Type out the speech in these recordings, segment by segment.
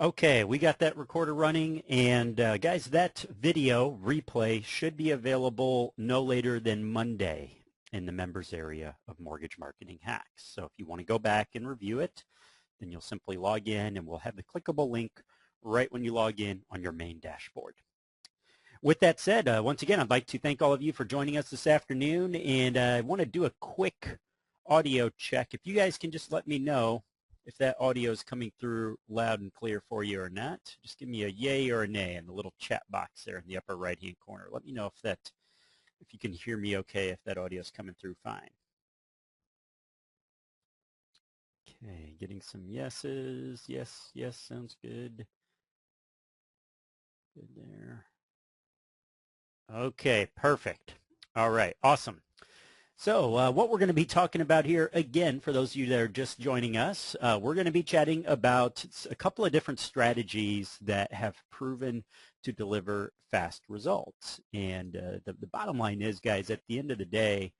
Okay, we got that recorder running, and guys, that video replay should be available no later than Monday in the members area of Mortgage Marketing Hacks. So if you want to go back and review it, then you'll simply log in and we'll have the clickable link right when you log in on your main dashboard. With that said, once again, I'd like to thank all of you for joining us this afternoon, and I want to do a quick audio check. If you guys can just let me know if that audio is coming through loud and clear for you or not. Just give me a yay or a nay in the little chat box there in the upper right-hand corner. Let me know if you can hear me okay, if that audio is coming through fine. Okay, getting some yeses. Yes, yes, sounds good. Good there. Okay, perfect. All right, awesome. So what we're going to be talking about here, again, for those of you that are just joining us, we're going to be chatting about a couple of different strategies that have proven to deliver fast results. And the bottom line is, guys, at the end of the day,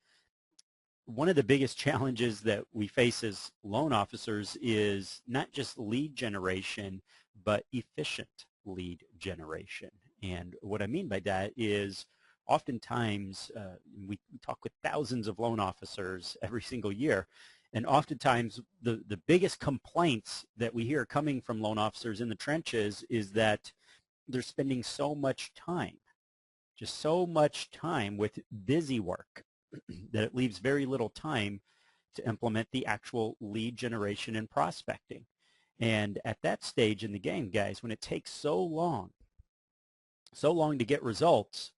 one of the biggest challenges that we face as loan officers is not just lead generation, but efficient lead generation. And what I mean by that is oftentimes we talk with thousands of loan officers every single year, and oftentimes the biggest complaints that we hear coming from loan officers in the trenches is that they're spending so much time, just so much time with busy work that it leaves very little time to implement the actual lead generation and prospecting. And at that stage in the game, guys, when it takes so long to get results,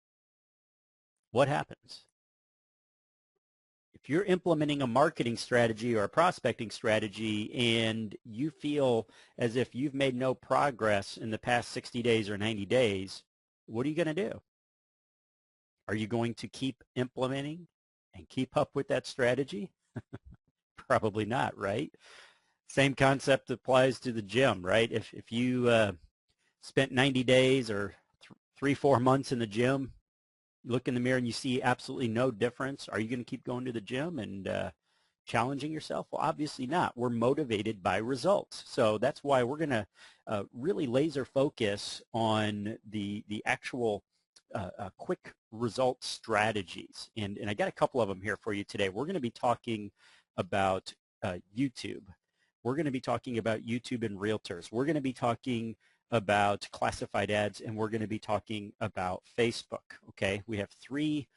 what happens? If you're implementing a marketing strategy or a prospecting strategy and you feel as if you've made no progress in the past 60 days or 90 days, what are you going to do? Are you going to keep implementing and keep up with that strategy? Probably not, right? Same concept applies to the gym, right? If you spent 90 days or 3-4 months in the gym, you look in the mirror and you see absolutely no difference, are you going to keep going to the gym and challenging yourself? Well, obviously not. We're motivated by results. So that's why we're going to really laser focus on the actual quick result strategies. And I got a couple of them here for you today. We're going to be talking about YouTube. We're going to be talking about YouTube and realtors. We're going to be talking about classified ads, and we're going to be talking about Facebook. Okay, we have three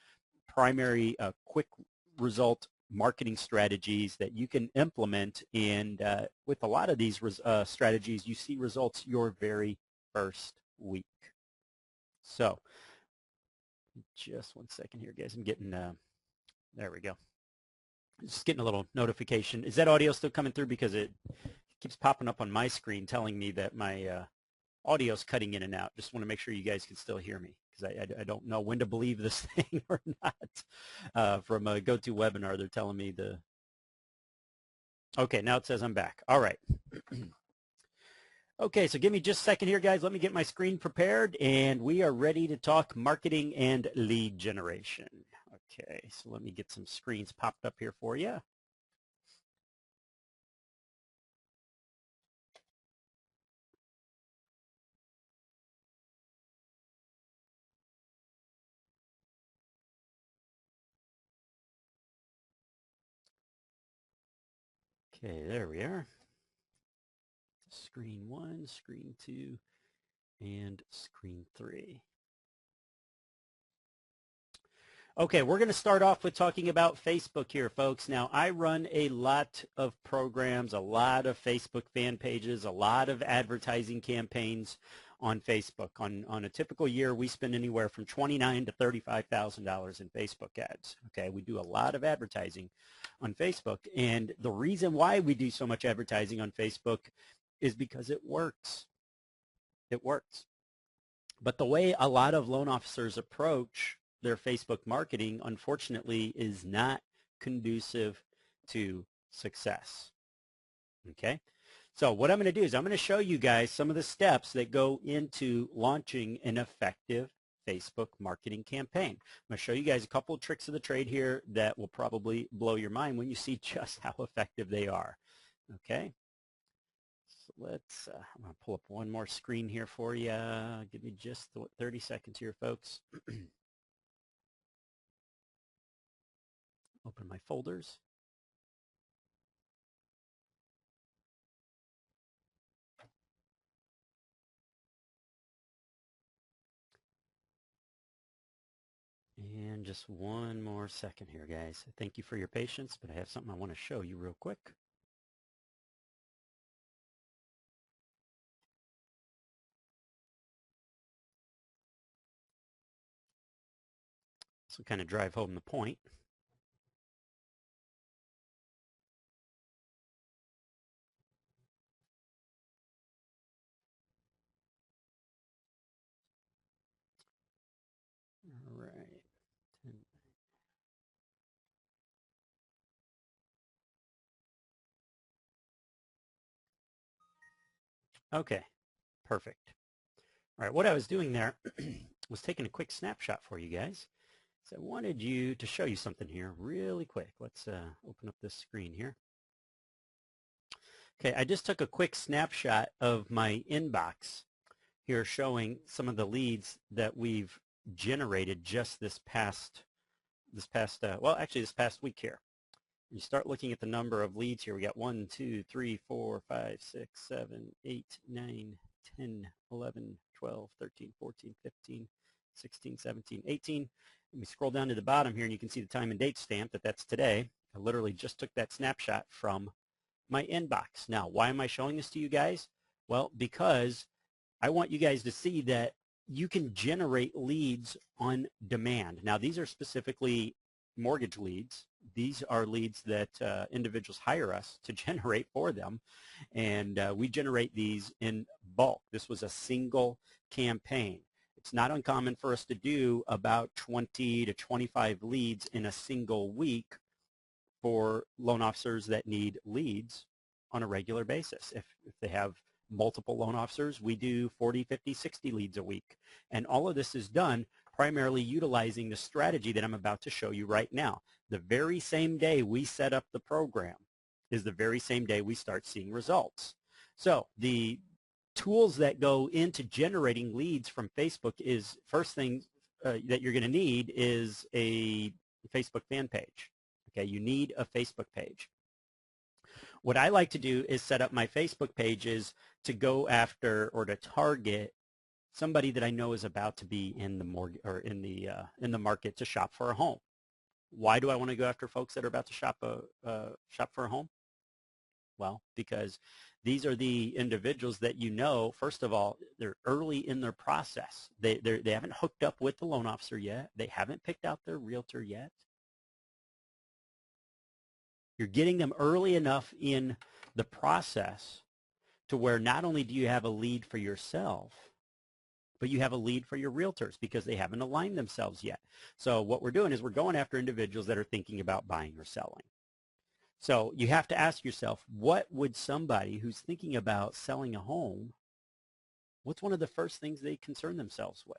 primary quick result marketing strategies that you can implement, and with a lot of these strategies, you see results your very first week. So just one second here, guys. I'm getting, there we go. Just getting a little notification. Is that audio still coming through? Because it keeps popping up on my screen telling me that my audio's cutting in and out. Just want to make sure you guys can still hear me, because I don't know when to believe this thing or not. From a GoToWebinar, they're telling me okay, now it says I'm back. All right. Okay, so give me just a second here, guys. Let me get my screen prepared, and we are ready to talk marketing and lead generation. Okay, so let me get some screens popped up here for you. Okay, there we are. Screen 1, screen 2, and screen 3. Okay, we're going to start off with talking about Facebook here, folks. Now, I run a lot of programs, a lot of Facebook fan pages, a lot of advertising campaigns on Facebook. On a typical year, we spend anywhere from $29,000 to $35,000 in Facebook ads. Okay, we do a lot of advertising on Facebook, and the reason why we do so much advertising on Facebook is because it works. It works. But the way a lot of loan officers approach their Facebook marketing, unfortunately, is not conducive to success. Okay? So what I'm going to do is I'm going to show you guys some of the steps that go into launching an effective Facebook marketing campaign. I'm going to show you guys a couple of tricks of the trade here that will probably blow your mind when you see just how effective they are. Okay? So I'm going to pull up one more screen here for you. Give me just 30 seconds here, folks. Open my folders. And just one more second here, guys. Thank you for your patience, but I have something I want to show you real quick. This will kind of drive home the point. All right. Okay, perfect. All right, what I was doing there was taking a quick snapshot for you guys. So I wanted to show you something here really quick. Let's open up this screen here. Okay, I just took a quick snapshot of my inbox here showing some of the leads that we've generated just this past week here. You start looking at the number of leads here. We got 1, 2, 3, 4, 5, 6, 7, 8, 9, 10, 11, 12, 13, 14, 15, 16, 17, 18. And we scroll down to the bottom here and you can see the time and date stamp that's today. I literally just took that snapshot from my inbox. Now, why am I showing this to you guys? Well, because I want you guys to see that you can generate leads on demand. Now, these are specifically mortgage leads. These are leads that individuals hire us to generate for them, and we generate these in bulk. This was a single campaign. It's not uncommon for us to do about 20 to 25 leads in a single week for loan officers that need leads on a regular basis. If they have multiple loan officers, we do 40, 50, 60 leads a week. And all of this is done primarily utilizing the strategy that I'm about to show you right now. The very same day we set up the program is the very same day we start seeing results. So the tools that go into generating leads from Facebook is first thing that you're going to need is a Facebook fan page. Okay, you need a Facebook page. What I like to do is set up my Facebook pages to go after or to target somebody that I know is about to be in the mortgage or in the market to shop for a home. Why do I want to go after folks that are about to shop for a home? Well, because these are the individuals that you know, first of all, they're early in their process. They haven't hooked up with the loan officer yet. They haven't picked out their realtor yet. You're getting them early enough in the process to where not only do you have a lead for yourself, but you have a lead for your realtors because they haven't aligned themselves yet. So what we're doing is we're going after individuals that are thinking about buying or selling. So you have to ask yourself, what would somebody who's thinking about selling a home, what's one of the first things they concern themselves with?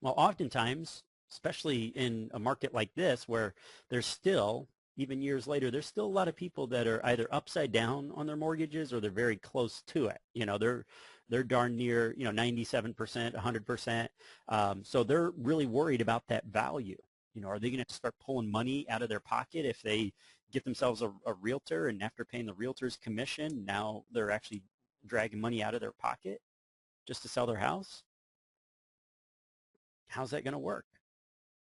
Well, oftentimes, especially in a market like this where there's still, even years later, there's still a lot of people that are either upside down on their mortgages or they're very close to it. You know, they're darn near, 97%, 100%. So they're really worried about that value. Are they going to start pulling money out of their pocket if they get themselves a realtor and after paying the realtor's commission, now they're actually dragging money out of their pocket just to sell their house? How's that going to work?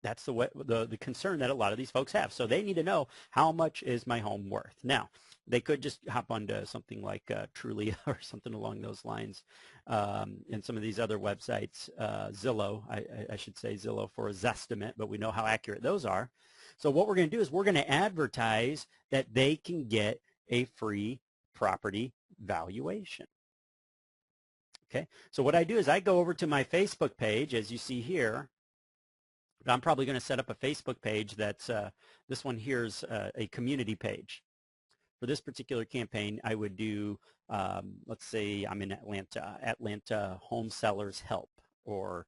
That's the concern that a lot of these folks have. So they need to know, how much is my home worth? Now, they could just hop onto something like Trulia or something along those lines, and some of these other websites, Zillow, I should say Zillow for a Zestimate, but we know how accurate those are. So what we're going to do is we're going to advertise that they can get a free property valuation. Okay, so what I do is I go over to my Facebook page, as you see here. I'm probably going to set up a Facebook page that's, this one here is a community page. For this particular campaign, I would do, let's say I'm in Atlanta Home Sellers Help, or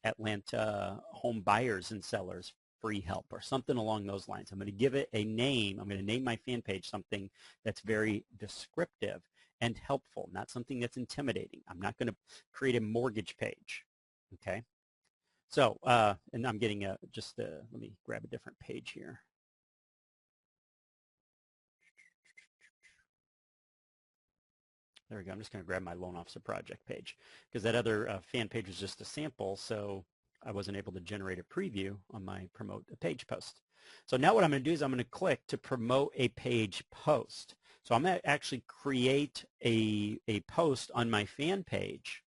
Atlanta Home Buyers and Sellers Free Help, or something along those lines. I'm going to give it a name. I'm going to name my fan page something that's very descriptive. and helpful, not something that's intimidating. I'm not going to create a mortgage page, okay? So, and I'm getting let me grab a different page here. There we go. I'm just going to grab my loan officer project page because that other fan page was just a sample, so I wasn't able to generate a preview on my promote a page post. So now what I'm going to do is I'm going to click to promote a page post. So I'm going to actually create a post on my fan page.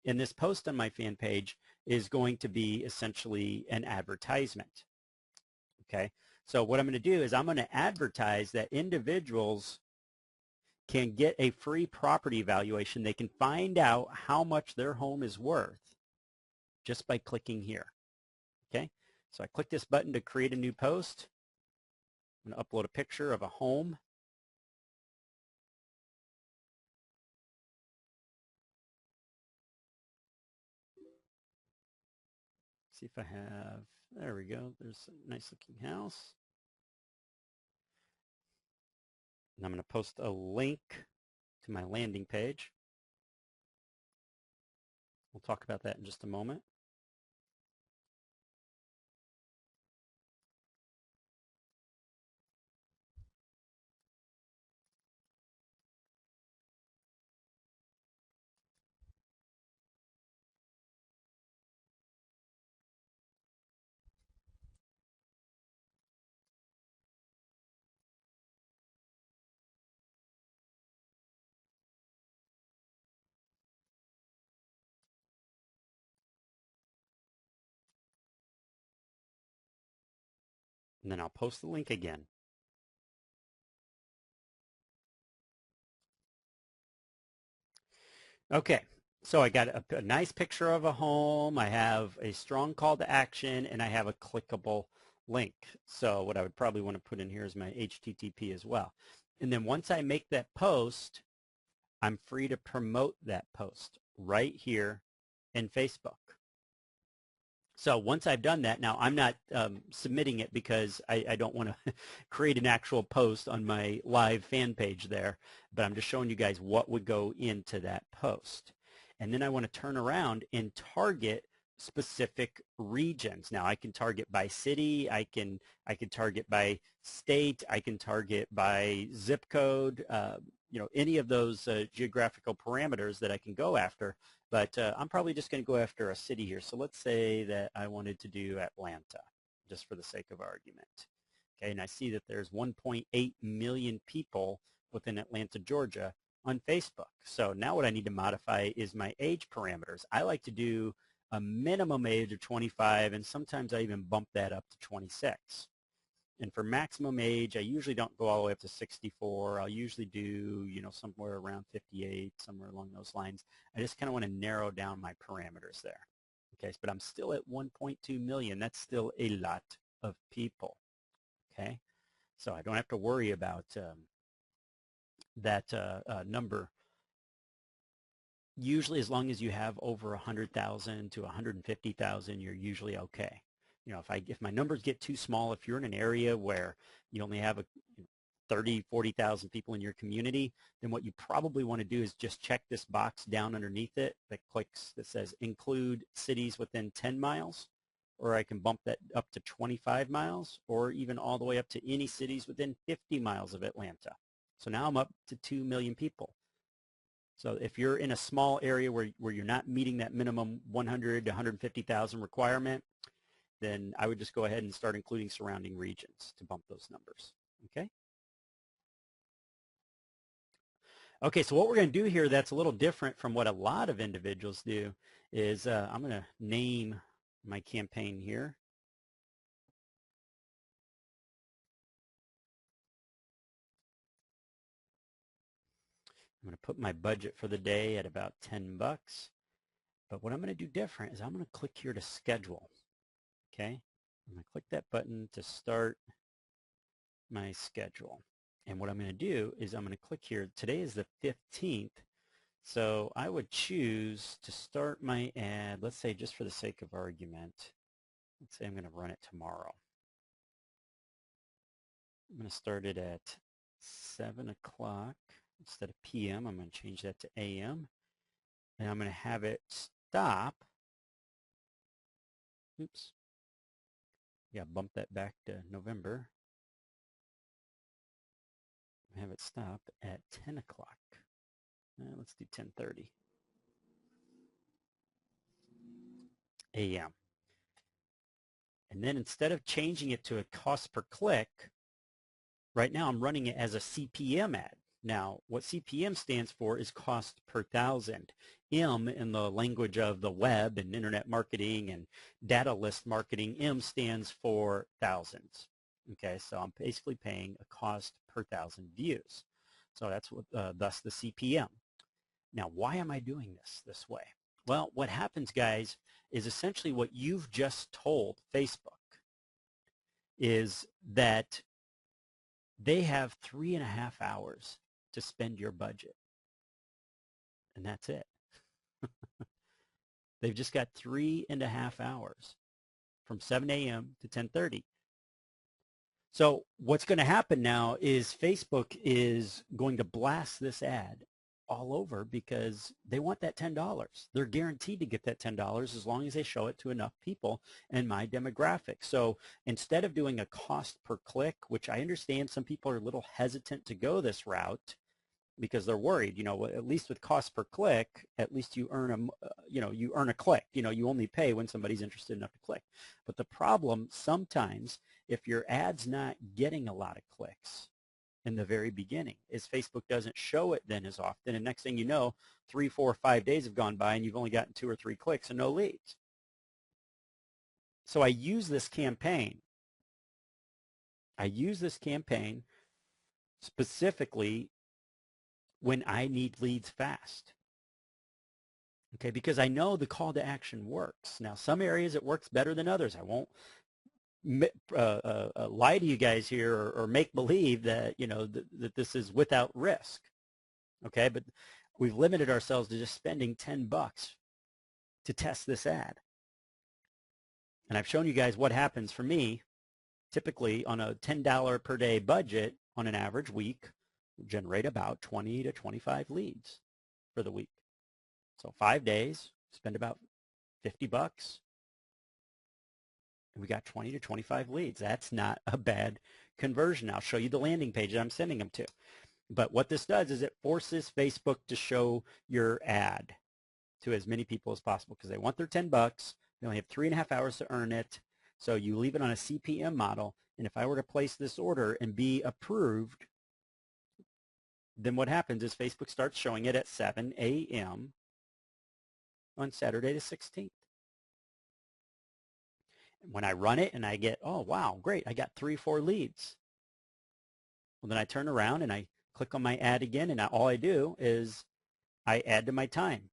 And this post on my fan page is going to be essentially an advertisement. Okay. So what I'm going to do is I'm going to advertise that individuals can get a free property evaluation. They can find out how much their home is worth just by clicking here. Okay, so I click this button to create a new post. I'm going to upload a picture of a home. See if I have, there we go. There's a nice looking house. And I'm going to post a link to my landing page. We'll talk about that in just a moment. And then I'll post the link again. Okay, so I got a nice picture of a home, I have a strong call to action, and I have a clickable link. So what I would probably want to put in here is my HTTP as well. And then once I make that post, I'm free to promote that post right here in Facebook. So once I've done that, now I'm not submitting it because I don't want to create an actual post on my live fan page there, but I'm just showing you guys what would go into that post. And then I want to turn around and target specific regions. Now I can target by city, I can target by state, I can target by zip code, you know, any of those geographical parameters that I can go after. But I'm probably just going to go after a city here. So let's say that I wanted to do Atlanta, just for the sake of argument. Okay, and I see that there's 1.8 million people within Atlanta, Georgia on Facebook. So now what I need to modify is my age parameters. I like to do a minimum age of 25, and sometimes I even bump that up to 26. And for maximum age, I usually don't go all the way up to 64. I'll usually do, you know, somewhere around 58, somewhere along those lines. I just kind of want to narrow down my parameters there. Okay, but I'm still at 1.2 million. That's still a lot of people. Okay, so I don't have to worry about that number. Usually, as long as you have over 100,000 to 150,000, you're usually okay. You know, if my numbers get too small, if you're in an area where you only have 30, 40,000 people in your community, then what you probably want to do is just check this box down underneath it that says include cities within 10 miles, or I can bump that up to 25 miles, or even all the way up to any cities within 50 miles of Atlanta. So now I'm up to 2 million people. So if you're in a small area where you're not meeting that minimum 100 to 150,000 requirement, then I would just go ahead and start including surrounding regions to bump those numbers. Okay? Okay, so what we're going to do here that's a little different from what a lot of individuals do is I'm going to name my campaign here. I'm going to put my budget for the day at about 10 bucks. But what I'm going to do different is I'm going to click here to schedule. Okay? I'm going to click that button to start my schedule. And what I'm going to do is I'm going to click here. Today is the 15th. So I would choose to start my ad, let's say just for the sake of argument, let's say I'm going to run it tomorrow. I'm going to start it at 7 o'clock. instead of PM, I'm going to change that to AM. And I'm going to have it stop. Oops. Yeah, bump that back to November. Have it stop at 10 o'clock. Let's do 10:30 a.m. And then instead of changing it to a cost per click, right now I'm running it as a CPM ad. Now, what CPM stands for is cost per thousand. M, in the language of the web and internet marketing and data list marketing, M stands for thousands. Okay, so I'm basically paying a cost per thousand views. So that's what, thus the CPM. Now, why am I doing this way? Well, what happens, guys, is essentially what you've just told Facebook is that they have 3.5 hours to spend your budget. And that's it. They've just got 3.5 hours from 7 a.m. to 10:30. So what's going to happen now is Facebook is going to blast this ad all over because they want that $10. They're guaranteed to get that $10 as long as they show it to enough people in my demographic. So instead of doing a cost per click, which I understand some people are a little hesitant to go this route because they're worried, at least with cost per click, at least you earn you earn a click. You only pay when somebody's interested enough to click. But the problem sometimes, if your ad's not getting a lot of clicks in the very beginning, is Facebook doesn't show it then as often, and next thing you know, 3, 4, 5 days have gone by and you've only gotten 2 or 3 clicks and no leads. So I use this campaign. Specifically when I need leads fast. Okay, because I know the call to action works. Now, some areas it works better than others. I won't lie to you guys here or make believe that that this is without risk. Okay, but we've limited ourselves to just spending $10 to test this ad, and I've shown you guys what happens for me. Typically, on a $10 per day budget, on an average week, we'll generate about 20 to 25 leads for the week. So 5 days, spend about $50. And we got 20 to 25 leads. That's not a bad conversion. I'll show you the landing page that I'm sending them to. But what this does is it forces Facebook to show your ad to as many people as possible because they want their $10. They only have 3.5 hours to earn it. So you leave it on a CPM model. And if I were to place this order and be approved, then what happens is Facebook starts showing it at 7 a.m. on Saturday the 16th. When I run it and I get, oh, wow, great, I got 3, 4 leads. Well, then I turn around and I click on my ad again, and all I do is I add to my time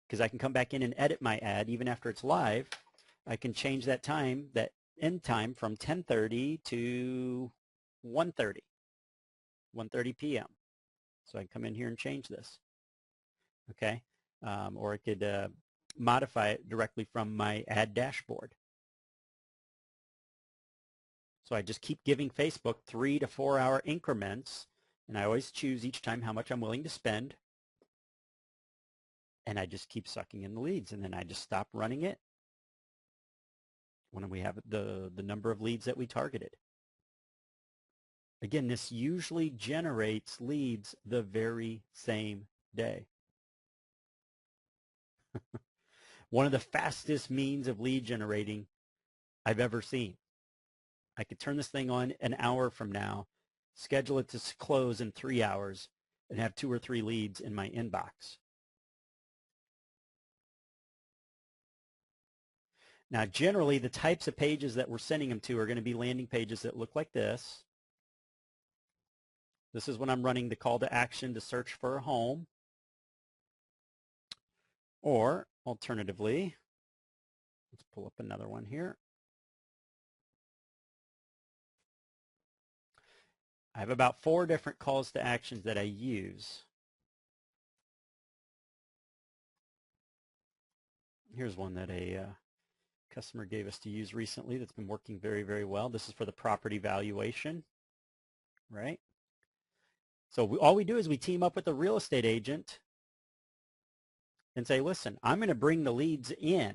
because I can come back in and edit my ad even after it's live. I can change that time, that end time, from 10:30 to 1:30 p.m. So I can come in here and change this, okay? Or I could modify it directly from my ad dashboard. So I just keep giving Facebook 3 to 4 hour increments, and I always choose each time how much I'm willing to spend, and I just keep sucking in the leads, and then I just stop running it when we have the number of leads that we targeted. Again, this usually generates leads the very same day. One of the fastest means of lead generating I've ever seen. I could turn this thing on an hour from now, schedule it to close in 3 hours, and have 2 or 3 leads in my inbox. Now, generally, the types of pages that we're sending them to are going to be landing pages that look like this. This is when I'm running the call to action to search for a home. Or, alternatively, let's pull up another one here. I have about 4 different calls to actions that I use. Here's one that a customer gave us to use recently that's been working very, very well. This is for the property valuation, right? So all we do is we team up with a real estate agent and say, listen, I'm going to bring the leads in,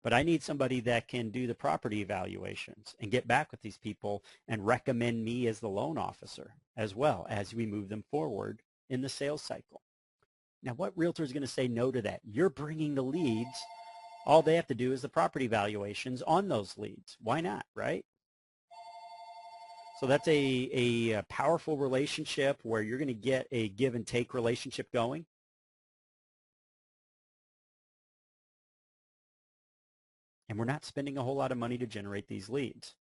but I need somebody that can do the property evaluations and get back with these people and recommend me as the loan officer as well as we move them forward in the sales cycle. Now, what realtor is going to say no to that? You're bringing the leads. All they have to do is the property valuations on those leads. Why not, right? So that's a powerful relationship where you're going to get a give and take relationship going. And we're not spending a whole lot of money to generate these leads.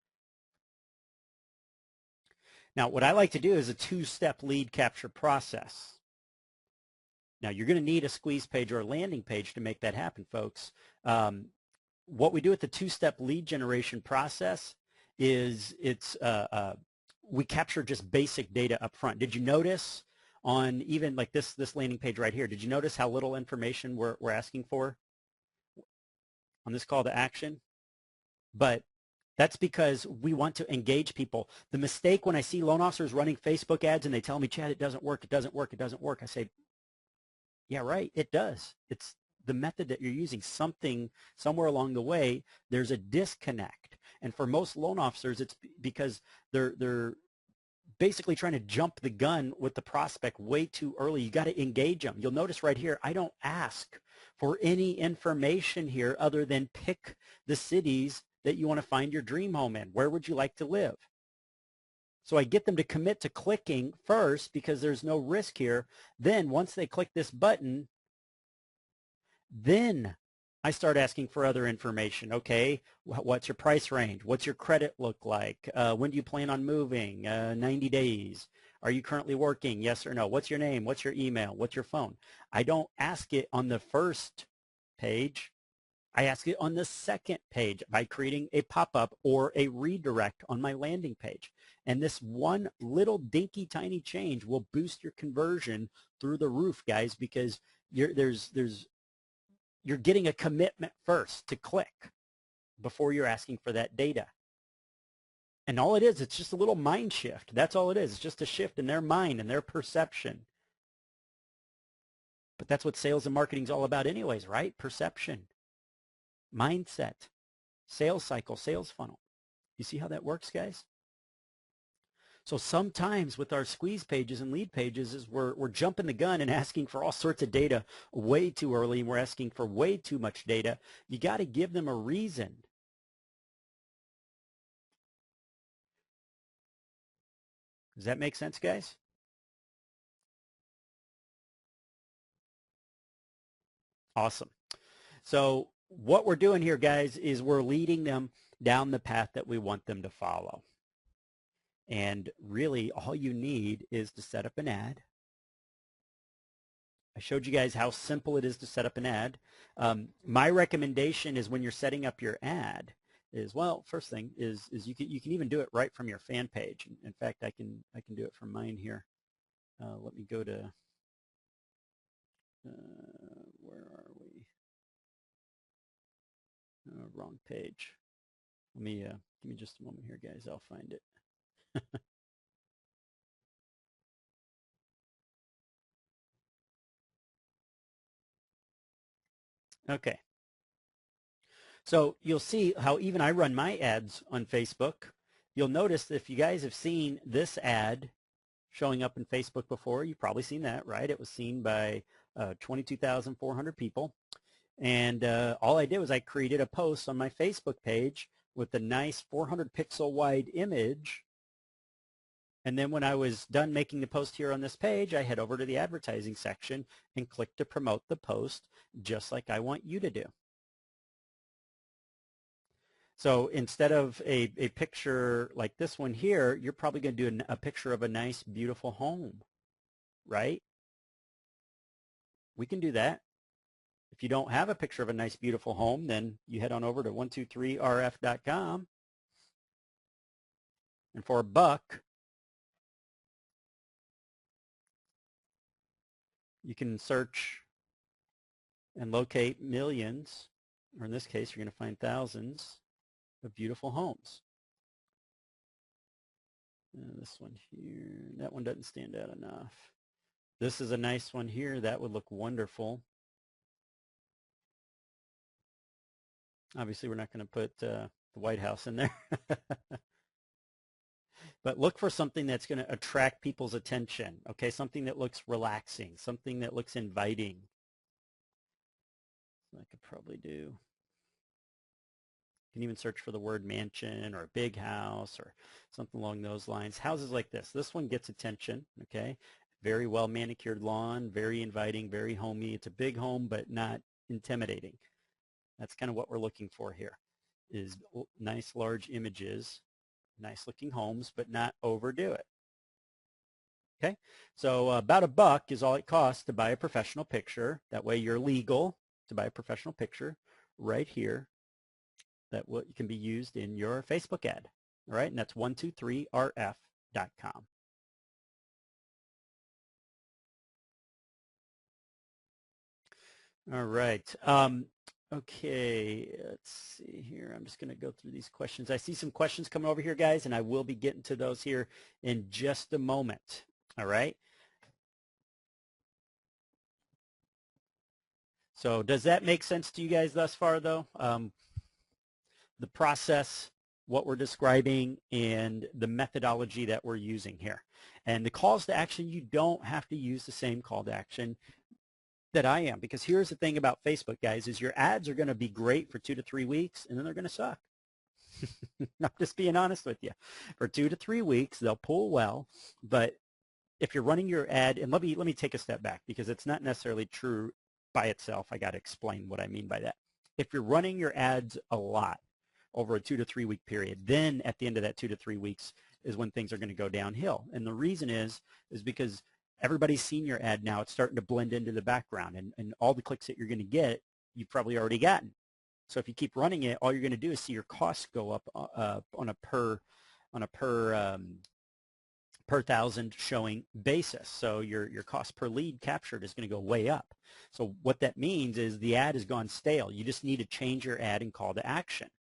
Now, what I like to do is a two-step lead capture process. Now, you're going to need a squeeze page or a landing page to make that happen, folks. What we do with the two-step lead generation process is we capture just basic data up front. Did you notice on even like this landing page right here, did you notice how little information we're asking for on this call to action? But that's because we want to engage people. The mistake when I see loan officers running Facebook ads and they tell me, Chad, it doesn't work, it doesn't work, it doesn't work. I say, yeah, right, it does. It's the method that you're using. Somewhere along the way, there's a disconnect. And for most loan officers, it's because they're basically trying to jump the gun with the prospect way too early. You got to engage them. You'll notice right here, I don't ask for any information here other than pick the cities that you want to find your dream home in. Where would you like to live? So I get them to commit to clicking first because there's no risk here. Then once they click this button, then I start asking for other information. Okay, what's your price range? What's your credit look like? When do you plan on moving? 90 days. Are you currently working? Yes or no? What's your name? What's your email? What's your phone? I don't ask it on the first page. I ask it on the second page by creating a pop-up or a redirect on my landing page. And this one little dinky tiny change will boost your conversion through the roof, guys, because you're getting a commitment first to click before you're asking for that data. And all it is, it's just a little mind shift. That's all it is. It's just a shift in their mind and their perception. But that's what sales and marketing is all about anyways, right? Perception, mindset, sales cycle, sales funnel. You see how that works, guys? So sometimes with our squeeze pages and lead pages is we're jumping the gun and asking for all sorts of data way too early, and we're asking for way too much data. You got to give them a reason. Does that make sense, guys? Awesome. So what we're doing here, guys, is we're leading them down the path that we want them to follow. And really, all you need is to set up an ad. I showed you guys how simple it is to set up an ad. My recommendation is when you're setting up your ad is, well, first thing is you can even do it right from your fan page. In fact, I can do it from mine here. Let me go to where are we? Wrong page. Let me give me just a moment here, guys. I'll find it. Okay. So you'll see how even I run my ads on Facebook. You'll notice that if you guys have seen this ad showing up in Facebook before, you've probably seen that, right? It was seen by 22,400 people. And all I did was I created a post on my Facebook page with a nice 400 pixel wide image. And then when I was done making the post here on this page, I head over to the advertising section and click to promote the post just like I want you to do. So instead of a picture like this one here, you're probably going to do a picture of a nice, beautiful home, right? We can do that. If you don't have a picture of a nice, beautiful home, then you head on over to 123rf.com. And for $1, you can search and locate millions, or in this case, you're going to find thousands of beautiful homes. This one here, that one doesn't stand out enough. This is a nice one here. That would look wonderful. Obviously, we're not going to put the White House in there. But look for something that's going to attract people's attention, okay? Something that looks relaxing, something that looks inviting. I could probably do. You can even search for the word mansion or big house or something along those lines. Houses like this. This one gets attention, okay? Very well manicured lawn, very inviting, very homey. It's a big home, but not intimidating. That's kind of what we're looking for here, is nice large images, nice looking homes, but not overdo it. Okay, so about $1 is all it costs to buy a professional picture. That way you're legal to buy a professional picture right here that can be used in your Facebook ad. All right, and that's 123rf.com. All right. Okay, let's see here. I'm just going to go through these questions. I see some questions coming over here, guys, and I will be getting to those here in just a moment. All right. So does that make sense to you guys thus far, though? The process, what we're describing, and the methodology that we're using here. And the calls to action, you don't have to use the same call to action that I am, because here's the thing about Facebook, guys, is your ads are going to be great for 2 to 3 weeks, and then they're going to suck. I'm just being honest with you. For 2 to 3 weeks, they'll pull well, but if you're running your ad, and let me take a step back, because it's not necessarily true by itself. I got to explain what I mean by that. If you're running your ads a lot over a 2 to 3 week period, then at the end of that 2 to 3 weeks is when things are going to go downhill. And the reason is because everybody's seen your ad now. It's starting to blend into the background, and all the clicks that you're going to get, you've probably already gotten. So if you keep running it, all you're going to do is see your costs go up on a per 1,000 showing basis. So your cost per lead captured is going to go way up. So what that means is the ad has gone stale. You just need to change your ad and call to action.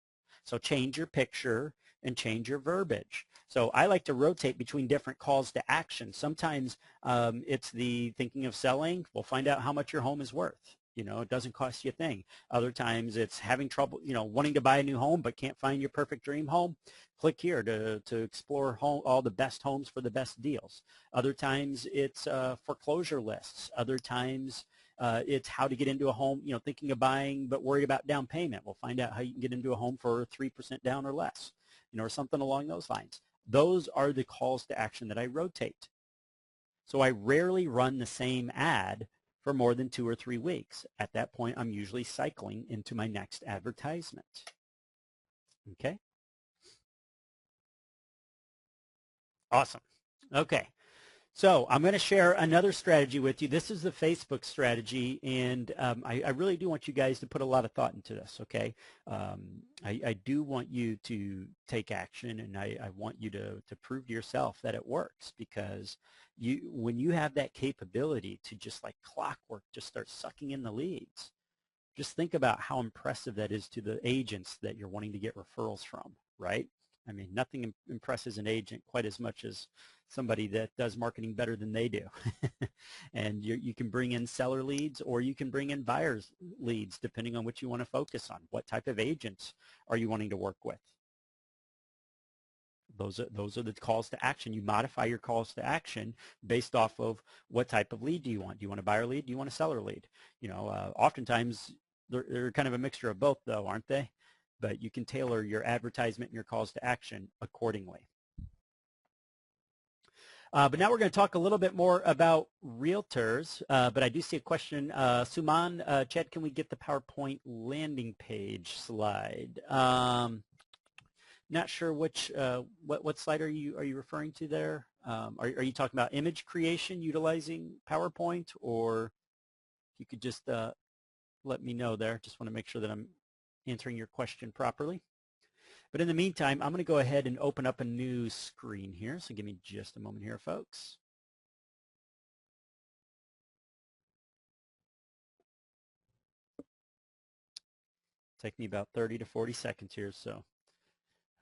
So change your picture and change your verbiage. So I like to rotate between different calls to action. Sometimes it's the thinking of selling. We'll find out how much your home is worth. You know, it doesn't cost you a thing. Other times it's having trouble, you know, wanting to buy a new home but can't find your perfect dream home. Click here to explore all the best homes for the best deals. Other times it's foreclosure lists. Other times it's how to get into a home, you know, thinking of buying but worried about down payment. We'll find out how you can get into a home for 3% down or less, you know, or something along those lines. Those are the calls to action that I rotate. So I rarely run the same ad for more than 2 or 3 weeks. At that point, I'm usually cycling into my next advertisement. Okay? Awesome. Okay. So I'm going to share another strategy with you. This is the Facebook strategy, and I really do want you guys to put a lot of thought into this, okay? I do want you to take action, and I want you to prove to yourself that it works, because when you have that capability to just like clockwork, just start sucking in the leads, just think about how impressive that is to the agents that you're wanting to get referrals from, right? I mean, nothing impresses an agent quite as much as somebody that does marketing better than they do. And you can bring in seller leads, or you can bring in buyers leads, depending on what you want to focus on. What type of agents are you wanting to work with? Those are the calls to action. You modify your calls to action based off of what type of lead do you want. Do you want a buyer lead? Do you want a seller lead? You know, oftentimes they're kind of a mixture of both, though, aren't they? But you can tailor your advertisement and your calls to action accordingly. But now we're going to talk a little bit more about realtors. But I do see a question. Suman, Chad, can we get the PowerPoint landing page slide? Not sure which what slide are you referring to there? Are you talking about image creation utilizing PowerPoint, or you could just let me know there. Just want to make sure that I'm answering your question properly. But in the meantime, I'm going to go ahead and open up a new screen here. So give me just a moment here, folks. Take me about 30 to 40 seconds here, so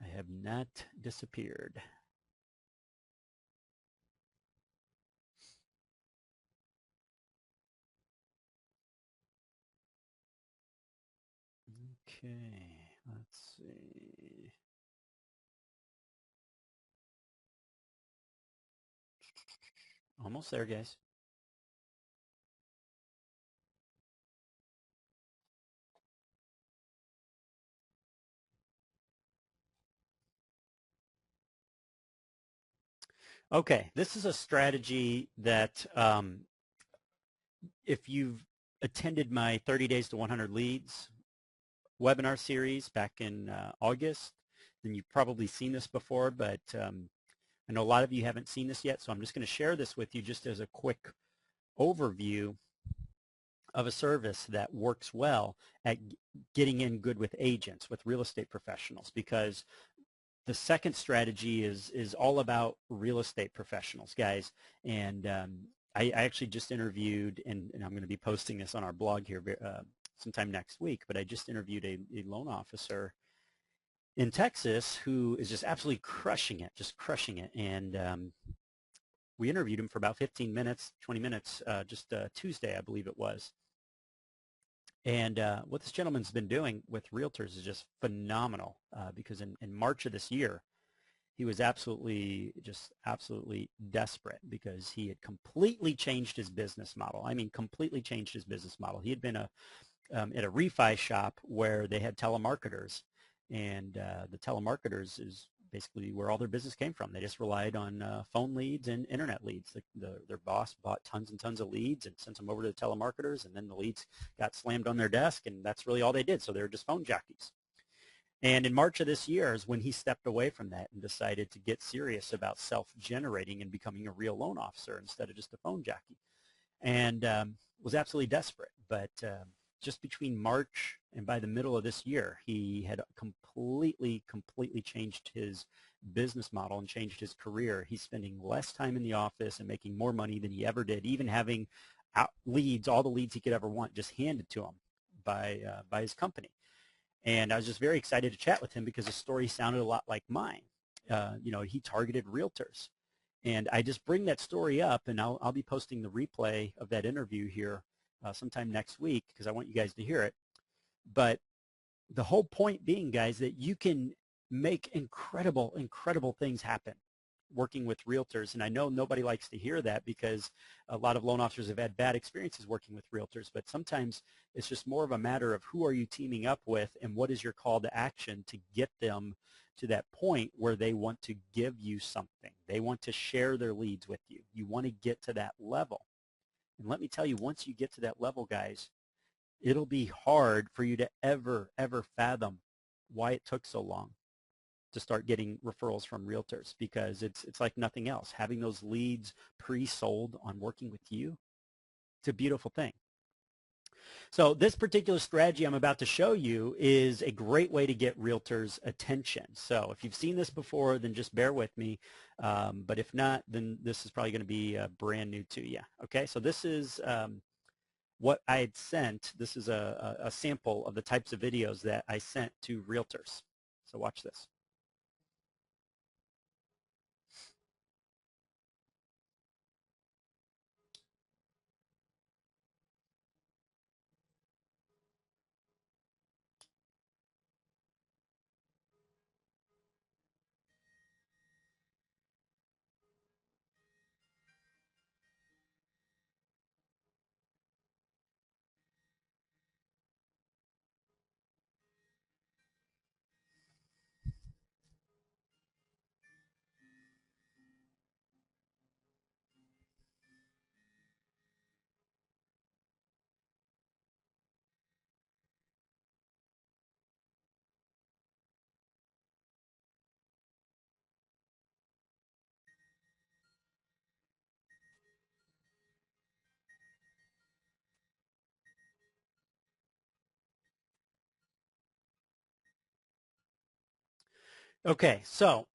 I have not disappeared. Okay, let's see. Almost there, guys. Okay, this is a strategy that if you've attended my 30 Days to 100 Leads webinar series back in August, then you've probably seen this before, but I know a lot of you haven't seen this yet, so I'm just going to share this with you just as a quick overview of a service that works well at getting in good with agents, with real estate professionals, because the second strategy is all about real estate professionals, guys. And I actually just interviewed, and I'm going to be posting this on our blog here sometime next week, but I just interviewed a loan officer in Texas who is just absolutely crushing it, just crushing it. And we interviewed him for about 15 minutes, 20 minutes, just Tuesday, I believe it was. And what this gentleman's been doing with realtors is just phenomenal because in March of this year, he was absolutely desperate because he had completely changed his business model. I mean, completely changed his business model. He had been at a refi shop where they had telemarketers, and the telemarketers is basically where all their business came from. They just relied on phone leads and internet leads. Their boss bought tons and tons of leads and sent them over to the telemarketers, and then the leads got slammed on their desk, and that's really all they did. So they were just phone jockeys. And in March of this year is when he stepped away from that and decided to get serious about self-generating and becoming a real loan officer instead of just a phone jockey, and was absolutely desperate. But just between March and by the middle of this year, he had completely changed his business model and changed his career. He's spending less time in the office and making more money than he ever did, even having leads, all the leads he could ever want, just handed to him by his company. And I was just very excited to chat with him because his story sounded a lot like mine. You know, he targeted realtors. And I just bring that story up, and I'll be posting the replay of that interview here sometime next week because I want you guys to hear it. But the whole point being, guys, that you can make incredible things happen working with realtors. And I know nobody likes to hear that because a lot of loan officers have had bad experiences working with realtors, but sometimes it's just more of a matter of who are you teaming up with and what is your call to action to get them to that point where they want to give you something. They want to share their leads with you. You want to get to that level. And let me tell you, once you get to that level, guys, it'll be hard for you to ever fathom why it took so long to start getting referrals from realtors, because it's like nothing else. Having those leads pre-sold on working with you, it's a beautiful thing. So this particular strategy I'm about to show you is a great way to get realtors' attention. So if you've seen this before, then just bear with me. But if not, then this is probably going to be brand new to you. Okay, so this is what I had sent. This is a sample of the types of videos that I sent to realtors. So watch this. Okay, so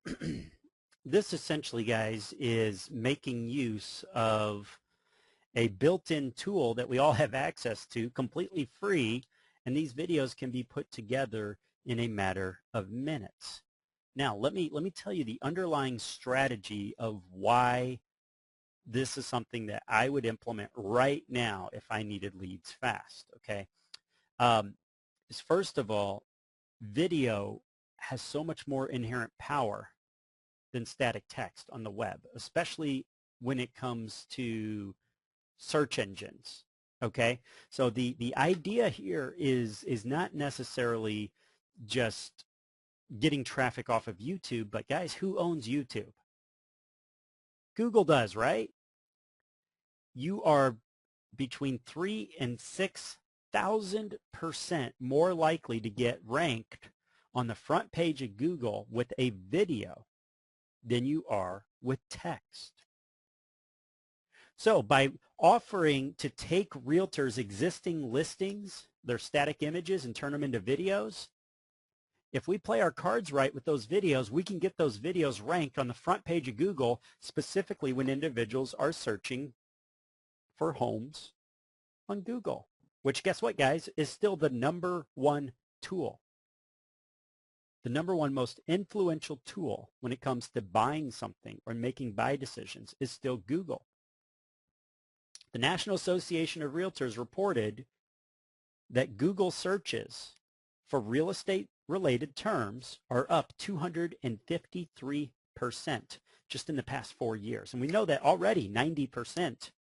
this essentially, guys, is making use of a built-in tool that we all have access to, completely free, and these videos can be put together in a matter of minutes. Now, let me tell you the underlying strategy of why this is something that I would implement right now if I needed leads fast, okay? Is first of all, video has so much more inherent power than static text on the web, especially when it comes to search engines. Okay, so the idea here is not necessarily just getting traffic off of YouTube, but guys, who owns YouTube? Google does, right? You are between 3,000 and 6,000% more likely to get ranked on the front page of Google with a video than you are with text. So by offering to take realtors' existing listings, their static images, and turn them into videos, if we play our cards right with those videos, we can get those videos ranked on the front page of Google, specifically when individuals are searching for homes on Google, which, guess what, guys, is still the #1 tool. The #1 most influential tool when it comes to buying something or making buy decisions is still Google. The National Association of Realtors reported that Google searches for real estate related terms are up 253% just in the past 4 years. And we know that already 90%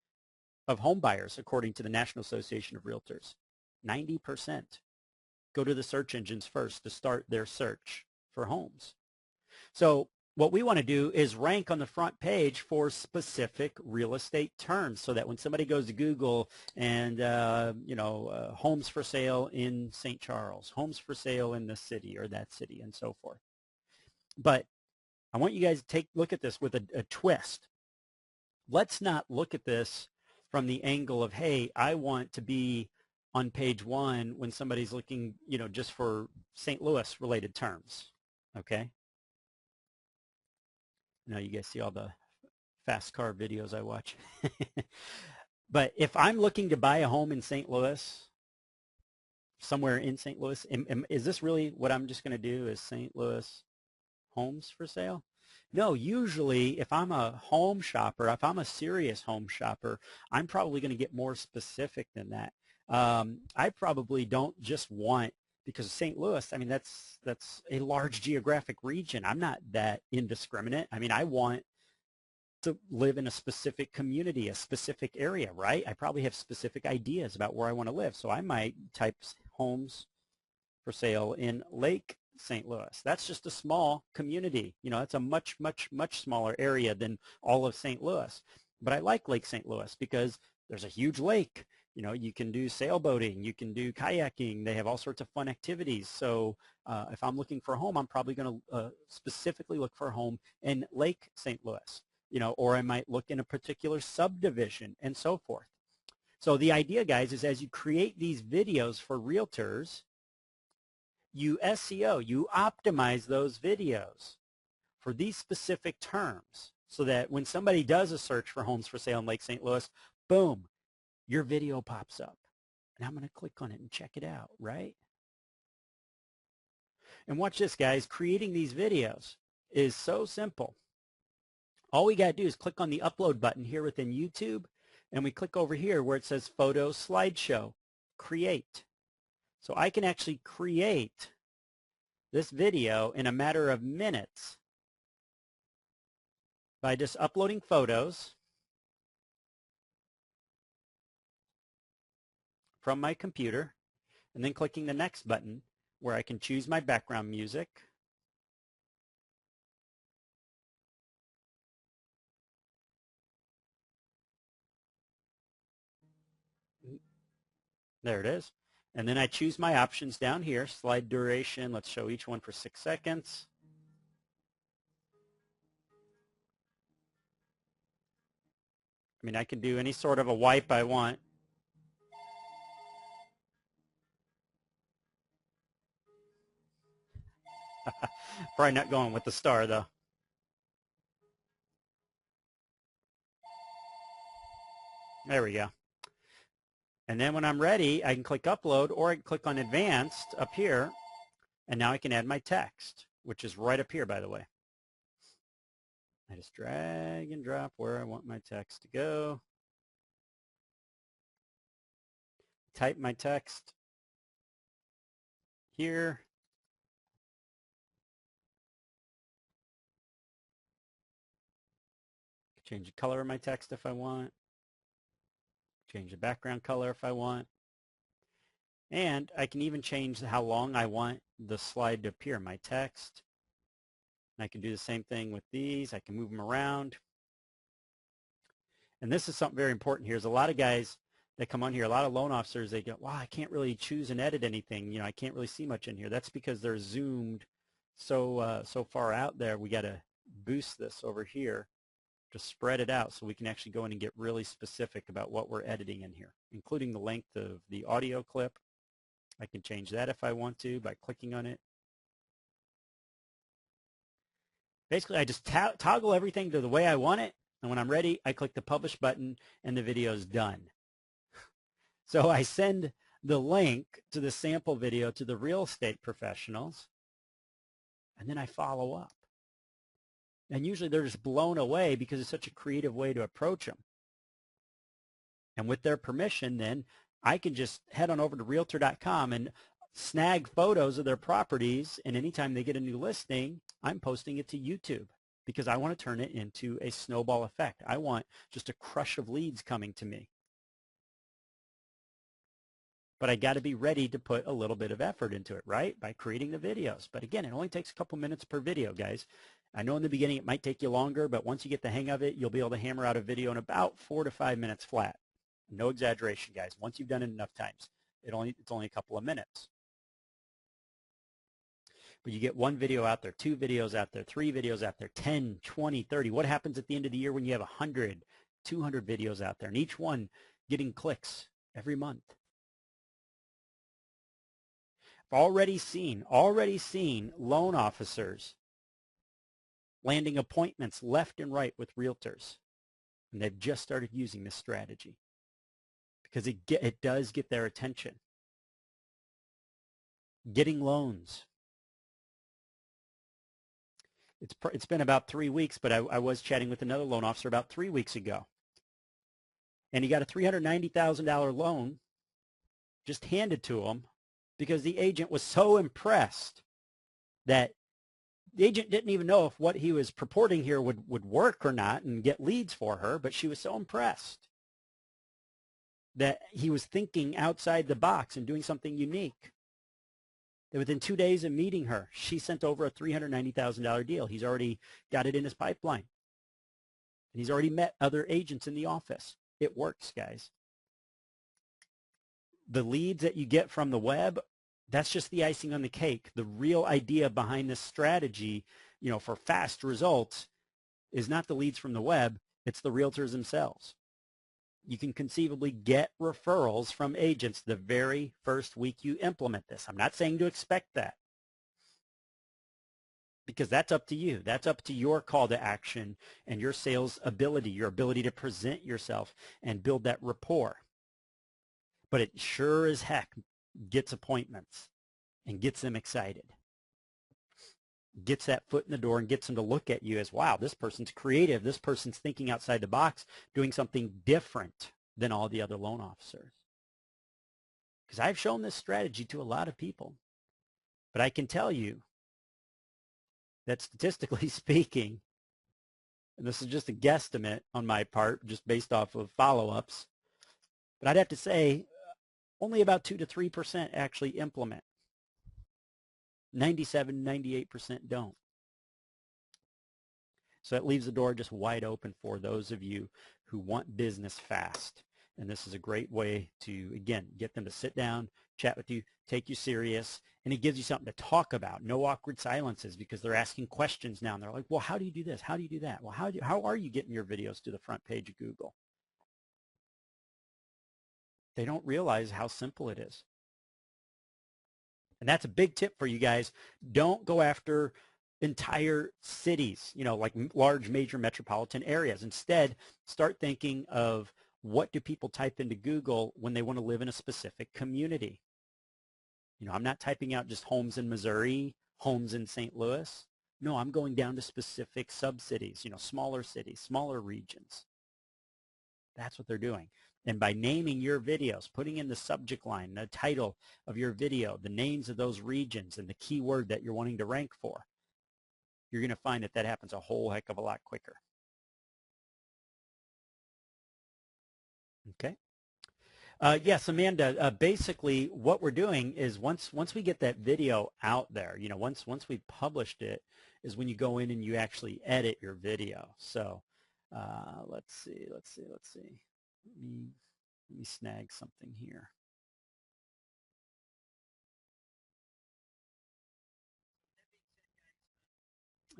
of home buyers, according to the National Association of Realtors, 90% go to the search engines first to start their search for homes. So what we want to do is rank on the front page for specific real estate terms so that when somebody goes to Google and, homes for sale in St. Charles, homes for sale in this city or that city, and so forth. But I want you guys to look at this with a twist. Let's not look at this from the angle of, hey, I want to be on page 1 when somebody's looking, just for St. Louis related terms, okay? Now you guys see all the fast car videos I watch. But if I'm looking to buy a home in St. Louis, somewhere in St. Louis, is this really what I'm just going to do, is St. Louis homes for sale? No, usually if I'm a home shopper, if I'm a serious home shopper, I'm probably going to get more specific than that. I probably don't just want, because St. Louis, I mean, that's a large geographic region. I'm not that indiscriminate. I mean, I want to live in a specific community, a specific area, right? I probably have specific ideas about where I want to live. So I might type homes for sale in Lake St. Louis. That's just a small community. It's a much, much, much smaller area than all of St. Louis. But I like Lake St. Louis because there's a huge lake. You can do sailboating, you can do kayaking. They have all sorts of fun activities. So if I'm looking for a home, I'm probably going to specifically look for a home in Lake St. Louis, or I might look in a particular subdivision and so forth. So the idea, guys, is as you create these videos for realtors, you SEO, you optimize those videos for these specific terms so that when somebody does a search for homes for sale in Lake St. Louis, boom, your video pops up. And I'm going to click on it and check it out, right? And watch this, guys. Creating these videos is so simple. All we got to do is click on the upload button here within YouTube, and we click over here where it says Photo Slideshow, Create. So I can actually create this video in a matter of minutes by just uploading photos from my computer and then clicking the next button where I can choose my background music. There it is. And then I choose my options down here, slide duration. Let's show each one for 6 seconds. I mean, I can do any sort of a wipe I want. Probably not going with the star, though. There we go. And then when I'm ready, I can click Upload, or I can click on Advanced up here, and now I can add my text, which is right up here, by the way. I just drag and drop where I want my text to go. Type my text here, Change the color of my text if I want. Change the background color if I want. And I can even change how long I want the slide to appear, my text. And I can do the same thing with these. I can move them around. And this is something very important here. There's a lot of guys that come on here, a lot of loan officers, they go, wow, I can't really choose and edit anything. You know, I can't really see much in here. That's because they're zoomed so far out there. We got to boost this over here to spread it out so we can actually go in and get really specific about what we're editing in here, including the length of the audio clip. I can change that if I want to by clicking on it. Basically, I just toggle everything to the way I want it, and when I'm ready, I click the publish button and the video is done. So I send the link to the sample video to the real estate professionals, and then I follow up. And usually they're just blown away because it's such a creative way to approach them. And with their permission, then I can just head on over to Realtor.com and snag photos of their properties, and anytime they get a new listing, I'm posting it to YouTube because I want to turn it into a snowball effect. I want just a crush of leads coming to me. But I got to be ready to put a little bit of effort into it, right? By creating the videos. But again, it only takes a couple minutes per video, guys. I know in the beginning it might take you longer, but once you get the hang of it, you'll be able to hammer out a video in about 4 to 5 minutes flat. No exaggeration, guys. Once you've done it enough times, it's only a couple of minutes. But you get one video out there, 2 videos out there, 3 videos out there, 10, 20, 30. What happens at the end of the year when you have 100, 200 videos out there, and each one getting clicks every month? I've already seen loan officers landing appointments left and right with realtors, and they've just started using this strategy because it does get their attention. Getting loans. It's been about 3 weeks, but I was chatting with another loan officer about 3 weeks ago, and he got a $390,000 loan just handed to him because the agent was so impressed that the agent didn't even know if what he was purporting here would work or not and get leads for her, but she was so impressed that he was thinking outside the box and doing something unique that within 2 days of meeting her, she sent over a $390,000 deal. He's already got it in his pipeline. And he's already met other agents in the office. It works, guys. The leads that you get from the web, that's just the icing on the cake. The real idea behind this strategy, you know, for fast results is not the leads from the web, it's the realtors themselves. You can conceivably get referrals from agents the very first week you implement this. I'm not saying to expect that because that's up to you. That's up to your call to action and your sales ability, your ability to present yourself and build that rapport. But it sure as heck gets appointments and gets them excited. Gets that foot in the door and gets them to look at you as, wow, this person's creative. This person's thinking outside the box, doing something different than all the other loan officers. Because I've shown this strategy to a lot of people. But I can tell you that statistically speaking, and this is just a guesstimate on my part, just based off of follow-ups, but I'd have to say only about 2 to 3% actually implement. 97, 98% don't. So that leaves the door just wide open for those of you who want business fast. And this is a great way to, again, get them to sit down, chat with you, take you serious, and it gives you something to talk about. No awkward silences because they're asking questions now. And they're like, well, how do you do this? How do you do that? Well, how are you getting your videos to the front page of Google? They don't realize how simple it is. And that's a big tip for you guys. Don't go after entire cities, you know, like large major metropolitan areas. Instead, start thinking of what do people type into Google when they want to live in a specific community. You know, I'm not typing out just homes in Missouri, homes in St. Louis. No, I'm going down to specific sub-cities, you know, smaller cities, smaller regions. That's what they're doing. And by naming your videos, putting in the subject line, the title of your video, the names of those regions, and the keyword that you're wanting to rank for, you're going to find that that happens a whole heck of a lot quicker. Okay. Yes, Amanda, basically what we're doing is once we get that video out there, once we've published it, is when you go in and you actually edit your video. So let's see. Let me snag something here.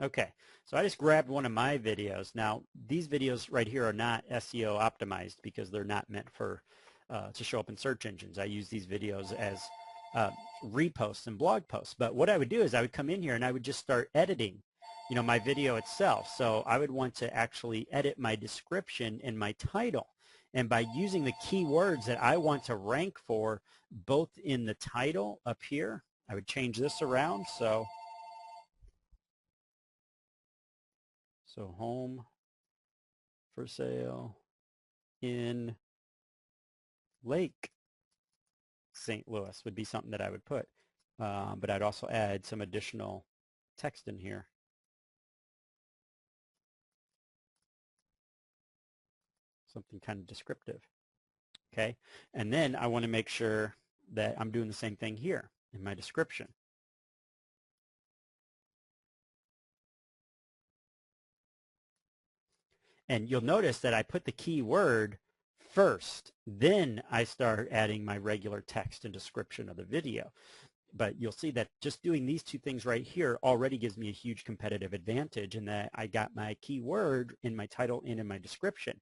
Okay, so I just grabbed one of my videos. Now, these videos right here are not SEO optimized because they're not meant for to show up in search engines. I use these videos as reposts and blog posts. But what I would do is I would come in here and I would just start editing, my video itself. So I would want to actually edit my description and my title. And by using the keywords that I want to rank for, both in the title up here, I would change this around. So home for sale in Lake St. Louis would be something that I would put. But I'd also add some additional text in here. Something kind of descriptive. Okay. And then I want to make sure that I'm doing the same thing here in my description. And you'll notice that I put the keyword first, then I start adding my regular text and description of the video. But you'll see that just doing these two things right here already gives me a huge competitive advantage in that I got my keyword in my title and in my description.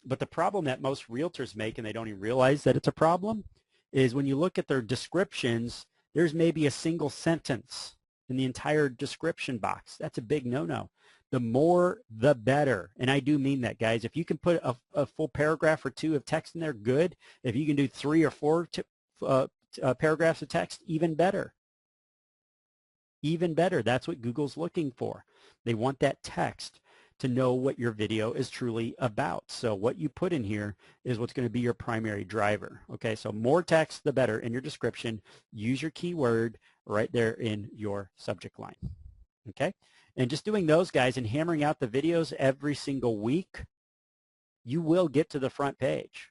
But the problem that most realtors make, and they don't even realize that it's a problem, is when you look at their descriptions, there's maybe a single sentence in the entire description box. That's a big no-no. The more, the better. And I do mean that, guys. If you can put a full paragraph or two of text in there, good. If you can do 3 or 4 paragraphs of text, even better. Even better. That's what Google's looking for. They want that text to know what your video is truly about. So what you put in here is what's going to be your primary driver. Okay, so more text, the better in your description. Use your keyword right there in your subject line. Okay, and just doing those, guys, and hammering out the videos every single week, you will get to the front page.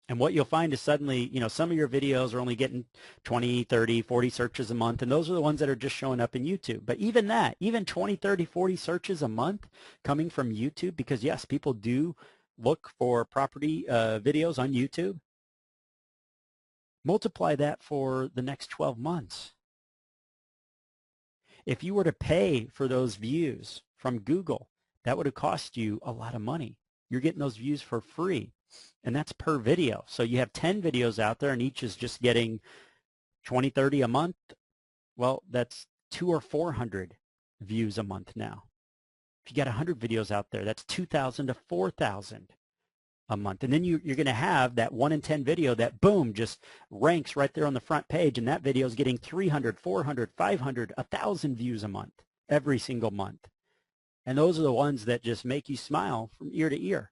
And what you'll find is suddenly, some of your videos are only getting 20, 30, 40 searches a month, and those are the ones that are just showing up in YouTube. But even that, even 20, 30, 40 searches a month coming from YouTube, because yes, people do look for property videos on YouTube. Multiply that for the next 12 months. If you were to pay for those views from Google, that would have cost you a lot of money. You're getting those views for free. And that's per video. So you have 10 videos out there and each is just getting 20, 30 a month. Well, that's 200 or 400 views a month now. If you got 100 videos out there, that's 2,000 to 4,000 a month. And then you're going to have that 1 in 10 video that, boom, just ranks right there on the front page. And that video is getting 300, 400, 500, 1,000 views a month, every single month. And those are the ones that just make you smile from ear to ear.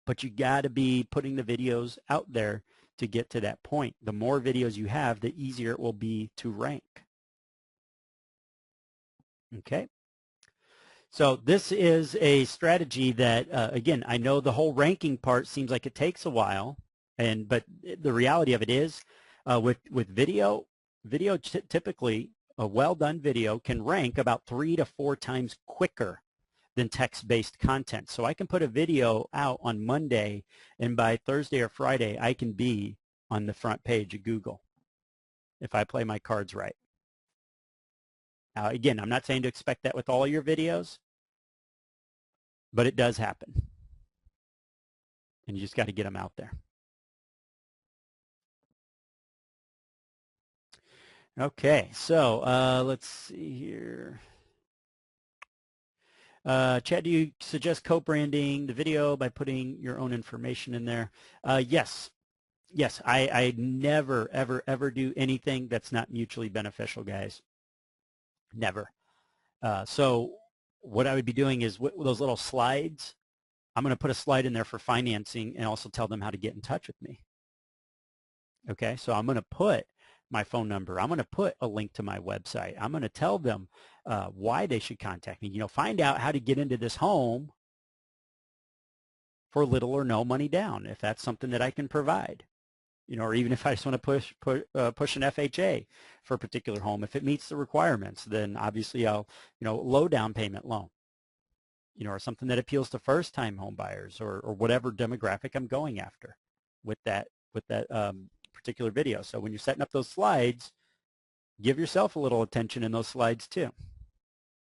But you got to be putting the videos out there to get to that point. The more videos you have, the easier it will be to rank. Okay. So this is a strategy that, again, I know the whole ranking part seems like it takes a while, but the reality of it is, with video typically a well-done video can rank about 3 to 4 times quicker than text-based content. So I can put a video out on Monday, and by Thursday or Friday, I can be on the front page of Google if I play my cards right. Now, again, I'm not saying to expect that with all your videos, but it does happen. And you just got to get them out there. Okay, so let's see here. Chad, do you suggest co-branding the video by putting your own information in there? Yes. Yes, I never, ever, ever do anything that's not mutually beneficial, guys. Never. So what I would be doing is with those little slides, I'm going to put a slide in there for financing and also tell them how to get in touch with me. Okay, so I'm going to put my phone number. I'm going to put a link to my website. I'm going to tell them why they should contact me. Find out how to get into this home for little or no money down, if that's something that I can provide. Or even if I just want to push an FHA for a particular home, if it meets the requirements, then obviously I'll, low down payment loan, or something that appeals to first-time home buyers or whatever demographic I'm going after with that particular video. So when you're setting up those slides, give yourself a little attention in those slides too.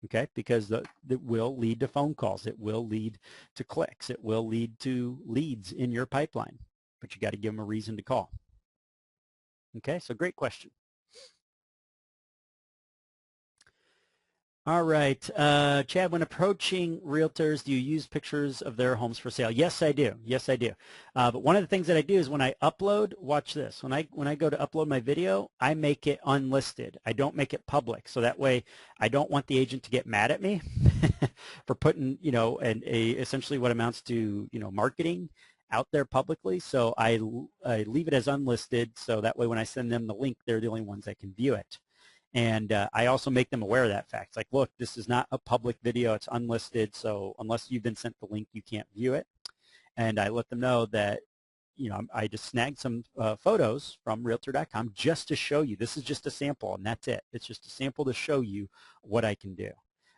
Okay, because it will lead to phone calls. It will lead to clicks. It will lead to leads in your pipeline. But you got to give them a reason to call. Okay, so great question. All right, Chad, when approaching realtors, do you use pictures of their homes for sale? Yes, I do. Yes, I do. But one of the things that I do is when I upload, watch this. When I go to upload my video, I make it unlisted. I don't make it public. So that way I don't want the agent to get mad at me for putting, essentially what amounts to, marketing out there publicly. So I leave it as unlisted. So that way when I send them the link, they're the only ones that can view it. And I also make them aware of that fact. It's like, look, this is not a public video. It's unlisted. So unless you've been sent the link, you can't view it. And I let them know that, I just snagged some photos from Realtor.com just to show you. This is just a sample, and that's it. It's just a sample to show you what I can do.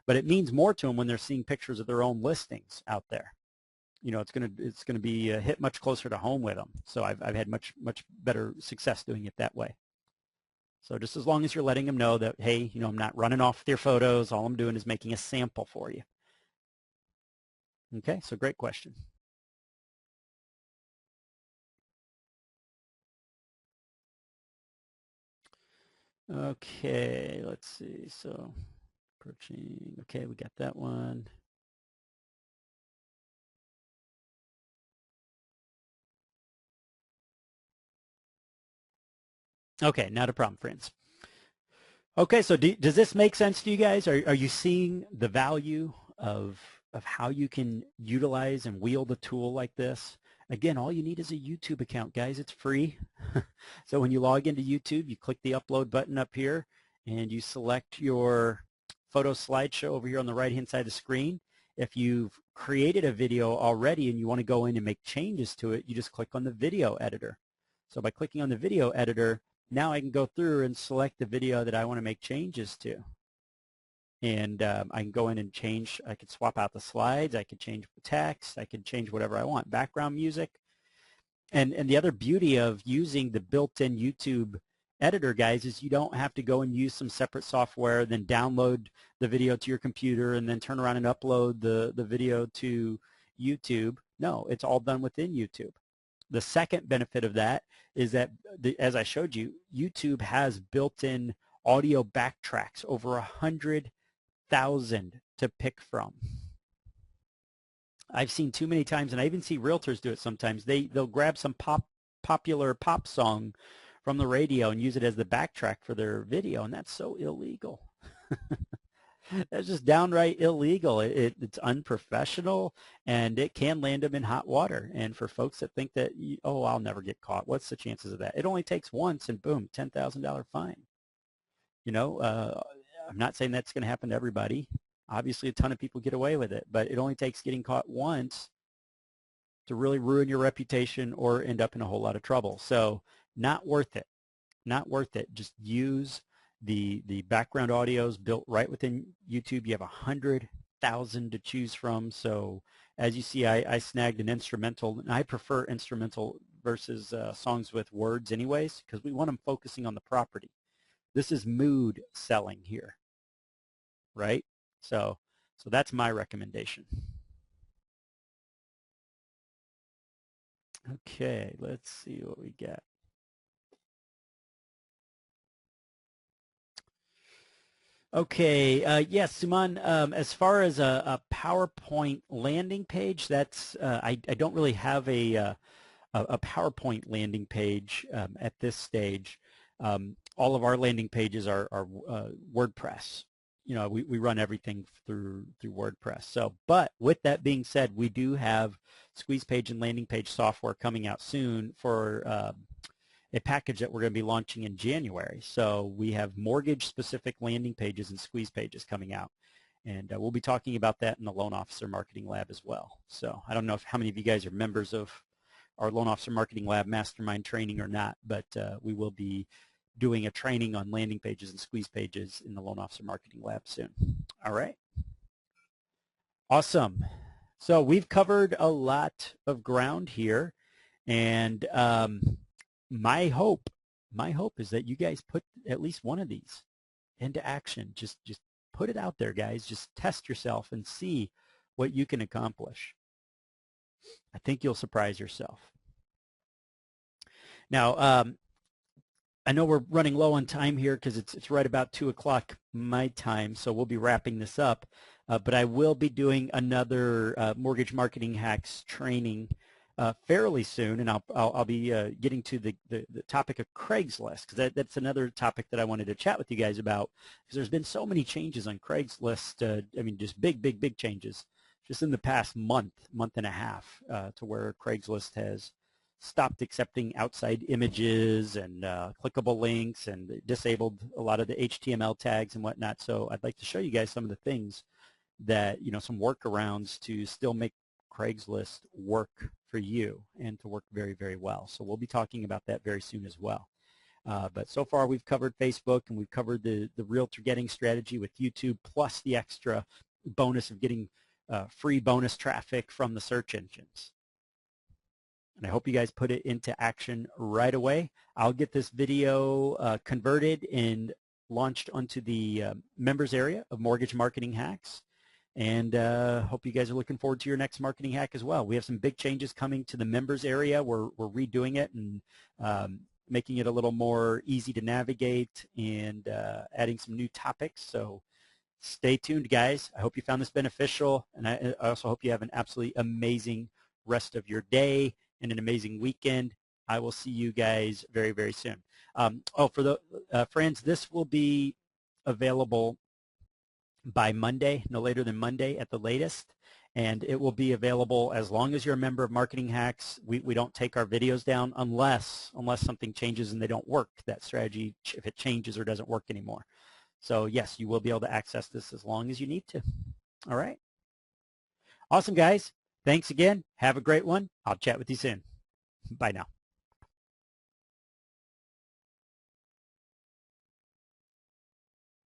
But it means more to them when they're seeing pictures of their own listings out there. It's gonna be hit much closer to home with them. So I've had much better success doing it that way. So just as long as you're letting them know that, hey, I'm not running off with your photos. All I'm doing is making a sample for you. Okay, so great question. Okay, let's see. So approaching, okay, we got that one. Okay, not a problem, friends. Okay, so does this make sense to you guys? Are you seeing the value of how you can utilize and wield a tool like this? Again, all you need is a YouTube account, guys. It's free. So when you log into YouTube, you click the upload button up here and you select your photo slideshow over here on the right-hand side of the screen. If you've created a video already and you want to go in and make changes to it, you just click on the video editor. So by clicking on the video editor, now I can go through and select the video that I want to make changes to. And I can go in and change. I could swap out the slides. I could change the text. I could change whatever I want, background music. And the other beauty of using the built-in YouTube editor, guys, is you don't have to go and use some separate software, then download the video to your computer, and then turn around and upload the video to YouTube. No, it's all done within YouTube. The second benefit of that is that, as I showed you, YouTube has built-in audio backtracks, over 100,000 to pick from. I've seen too many times, and I even see realtors do it sometimes. They'll grab some popular pop song from the radio and use it as the backtrack for their video, and that's so illegal. That's just downright illegal. It's unprofessional, and it can land them in hot water. And for folks that think that, oh, I'll never get caught, what's the chances of that? It only takes once, and boom, $10,000 fine. I'm not saying that's going to happen to everybody. Obviously, a ton of people get away with it, but it only takes getting caught once to really ruin your reputation or end up in a whole lot of trouble. So not worth it. Not worth it. Just use the background audios built right within YouTube. You have 100,000 to choose from. So as you see, I snagged an instrumental, and I prefer instrumental versus songs with words anyways, because we want them focusing on the property. This is mood selling here, right? So that's my recommendation. Okay, let's see what we got. Okay, yes, Suman, as far as a PowerPoint landing page, that's I don't really have a PowerPoint landing page at this stage. All of our landing pages are WordPress. We run everything through WordPress. So, but with that being said, we do have squeeze page and landing page software coming out soon for a package that we're going to be launching in January. So we have mortgage-specific landing pages and squeeze pages coming out. And we'll be talking about that in the Loan Officer Marketing Lab as well. So I don't know how many of you guys are members of our Loan Officer Marketing Lab Mastermind training or not, but we will be doing a training on landing pages and squeeze pages in the Loan Officer Marketing Lab soon. All right. Awesome. So we've covered a lot of ground here, and my hope is that you guys put at least one of these into action. Just put it out there, guys. Just test yourself and see what you can accomplish. I think you'll surprise yourself. Now, I know we're running low on time here because it's right about 2 o'clock my time, so we'll be wrapping this up. But I will be doing another Mortgage Marketing Hacks training fairly soon, and I'll be getting to the topic of Craigslist, because that's another topic that I wanted to chat with you guys about, because there's been so many changes on Craigslist. I mean, just big changes just in the past month and a half, to where Craigslist has stopped accepting outside images and clickable links, and disabled a lot of the HTML tags and whatnot. So I'd like to show you guys some of the things that, some workarounds to still make Craigslist work for you and to work very, very well. So we'll be talking about that very soon as well. But so far we've covered Facebook, and we've covered the realtor getting strategy with YouTube, plus the extra bonus of getting free bonus traffic from the search engines. And I hope you guys put it into action right away. I'll get this video converted and launched onto the members area of Mortgage Marketing Hacks. And hope you guys are looking forward to your next marketing hack as well. We have some big changes coming to the members area. We're redoing it and making it a little more easy to navigate, and adding some new topics. So stay tuned, guys. I hope you found this beneficial, and I also hope you have an absolutely amazing rest of your day and an amazing weekend. I will see you guys very, very soon. For the friends, this will be available by Monday, no later than Monday at the latest, and it will be available as long as you're a member of Marketing Hacks. We don't take our videos down unless something changes and they don't work, that strategy, if it changes or doesn't work anymore. So yes, you will be able to access this as long as you need to. All right. Awesome, guys. Thanks again. Have a great one. I'll chat with you soon. Bye now.